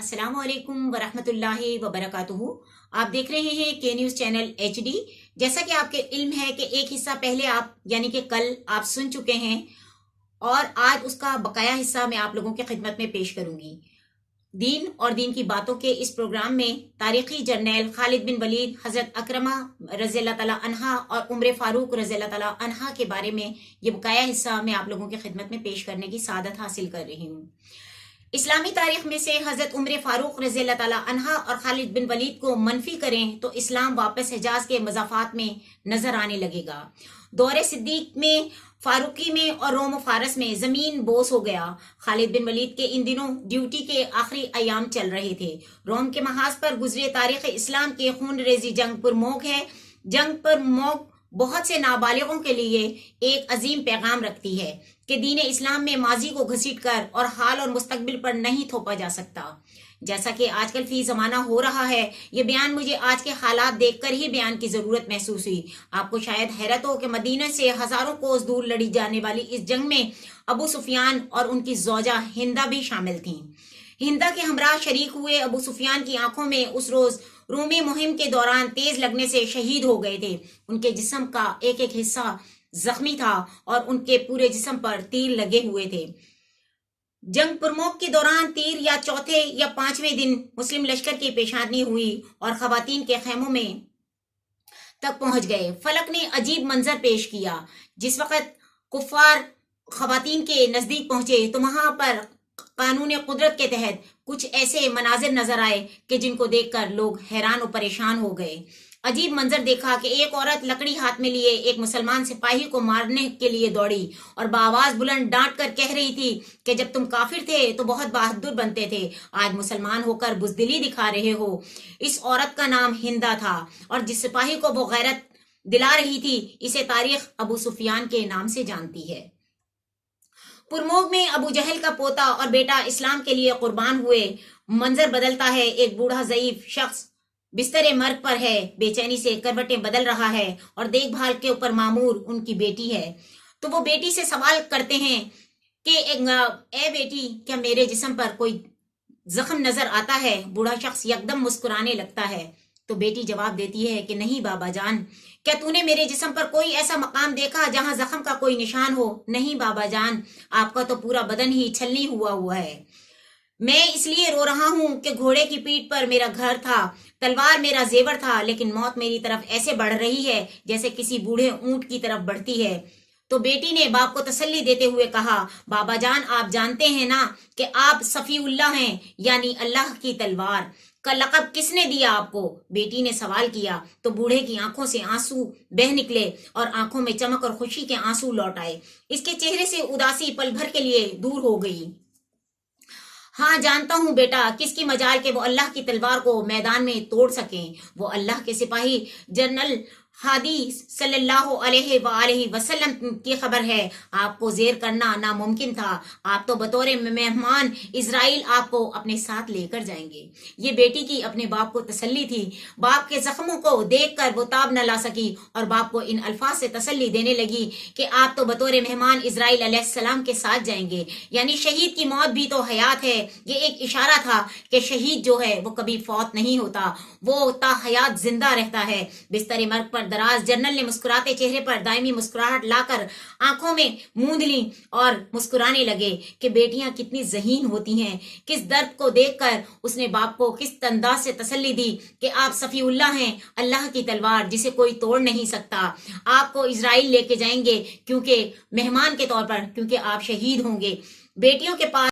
अस्सलाम वालेकुम वरहमतुल्लाहि वबरकातुहू। आप देख रहे हैं के न्यूज़ चैनल HD। जैसा कि आपके इल्म है कि एक हिस्सा पहले आप यानी कि कल आप सुन चुके हैं और आज उसका बकाया हिस्सा मैं आप लोगों की खिदमत में पेश करूंगी। दीन और दीन की बातों के इस प्रोग्राम में तारीखी जर्नैल खालिद बिन वलीद, हज़रत अकरमा रज़ी अल्लाह ताला अन्हा और उम्र फारूक रज़ी अल्लाह ताला अन्हा के बारे में ये बकाया हिस्सा मैं आप लोगों की खिदमत में पेश करने की सादत हासिल कर रही हूँ। इस्लामी तारीख में से हजरत उम्र फारूक रज़ी अल्लाह ताला अन्हा और खालिद बिन वलीद को मनफी करें तो इस्लाम वापस हिजाज के मज़ाफ़ात में नजर आने लगेगा। दौरे सिद्दीक में, फारूकी में और रोम फारस में जमीन बोस हो गया। खालिद बिन वलीद के इन दिनों ड्यूटी के आखिरी अयाम चल रहे थे। रोम के महाज पर गुजरे तारीख इस्लाम के खून रेजी जंग पुरमोग है। जंग पुरमोग बहुत से नाबालिगों के लिए एक अजीम पैगाम रखती है कि दीन इस्लाम में माजी को घसीट कर और हाल और मुस्तकबिल पर नहीं थोपा जा सकता। जैसा कि आजकल फी जमाना हो रहा है, ये बयान मुझे आज के हालात देखकर ही बयान की जरूरत महसूस हुई। आपको शायद हैरत हो कि मदीना से हजारों कोस दूर लड़ी जाने वाली इस जंग में अबू सुफियान और उनकी जोजा हिंदा भी शामिल थीं। हिंदा के हमरा शरीक हुए अबू सुफियान की आंखों में उस रोज रूमी मुहिम के दौरान तेज लगने से शहीद हो गए थे। उनके जिस्म का एक एक हिस्सा जख्मी था और उनके पूरे जिस्म पर तीर लगे हुए थे। जंग पुरमोक के दौरान तीर या चौथे या पांचवें दिन मुस्लिम लश्कर की पेशानी हुई और खवातीन के खेमों में तक पहुंच गए। फलक ने अजीब मंजर पेश किया। जिस वक्त कुफार खवातीन के नजदीक पहुंचे तो वहां पर कानून कुदरत के तहत कुछ ऐसे मनाजिर नजर आए कि जिनको देखकर लोग हैरान और परेशान हो गए। अजीब मंजर देखा कि एक औरत लकड़ी हाथ में लिए एक मुसलमान सिपाही को मारने के लिए दौड़ी और बाआवाज बुलंद डांट कर कह रही थी कि जब तुम काफिर थे तो बहुत बहादुर बनते थे, आज मुसलमान होकर बुजदिली दिखा रहे हो। इस औरत का नाम हिंदा था और जिस सिपाही को वो गैरत दिला रही थी इसे तारीख अबू सुफियान के नाम से जानती है। पुरमोग में अबू जहल का पोता और बेटा इस्लाम के लिए कुर्बान हुए। मंजर बदलता है। एक बूढ़ा ज़ईफ शख्स बिस्तरे मर्ग पर है, बेचैनी से करवटें बदल रहा है और देखभाल के ऊपर मामूर उनकी बेटी है। तो वो बेटी से सवाल करते हैं कि ए बेटी, क्या मेरे जिस्म पर कोई जख्म नजर आता है? बूढ़ा शख्स यकदम मुस्कुराने लगता है। तो बेटी जवाब देती है कि नहीं बाबा जान। क्या तूने मेरे जिस्म पर कोई ऐसा मकाम देखा जहां जख्म का कोई निशान हो? नहीं बाबा जान, आपका तो पूरा बदन ही छलनी हुआ हुआ है। मैं इसलिए रो रहा हूं कि घोड़े की पीठ पर मेरा घर था, तलवार मेरा जेवर था, लेकिन मौत मेरी तरफ ऐसे बढ़ रही है जैसे किसी बूढ़े ऊंट की तरफ बढ़ती है। तो बेटी ने बाप को तसल्ली देते हुए कहा, बाबा जान आप जानते हैं ना कि आप सफीउल्लाह हैं, यानी अल्लाह की तलवार का लक़ब किसने दिया आपको? बेटी ने सवाल किया तो बूढ़े की आंखों से आंसू बह निकले और आंखों में चमक और खुशी के आंसू लौट आए। इसके चेहरे से उदासी पल भर के लिए दूर हो गई। हाँ जानता हूँ बेटा, किसकी मजाल के वो अल्लाह की तलवार को मैदान में तोड़ सकें। वो अल्लाह के सिपाही जनरल हादी सल्लल्लाहु अलैहि वसल्लम की खबर है। आपको जेर करना नामुमकिन था। आप तो बतौर मेहमान इजराइल आपको अपने साथ लेकर जाएंगे। ये बेटी की अपने बाप को तसल्ली थी। बाप के जख्मों को देखकर वो ताब न ला सकी और बाप को इन अल्फाज से तसल्ली देने लगी कि आप तो बतौर मेहमान इजराइल अलैहिस्सलाम के साथ जाएंगे। यानी शहीद की मौत भी तो हयात है। ये एक इशारा था कि शहीद जो है वो कभी फौत नहीं होता, वो ता हयात जिंदा रहता है। बिस्तरे मर्ग पर दराज जनरल ने मुस्कुराते चेहरे पर दायमी मुस्कुराहट लाकर आंखों में मूंद ली और मुस्कुराने लगे कि बेटियां कितनी जहीन होती हैं। किस दर्द को देखकर उसने बाप को किस अंदाज से तसल्ली दी कि आप सफीउल्लाह हैं, अल्लाह की तलवार जिसे कोई तोड़ नहीं सकता। आपको इजराइल लेके जाएंगे क्योंकि मेहमान के तौर पर, क्योंकि आप शहीद होंगे। बेटियों के पास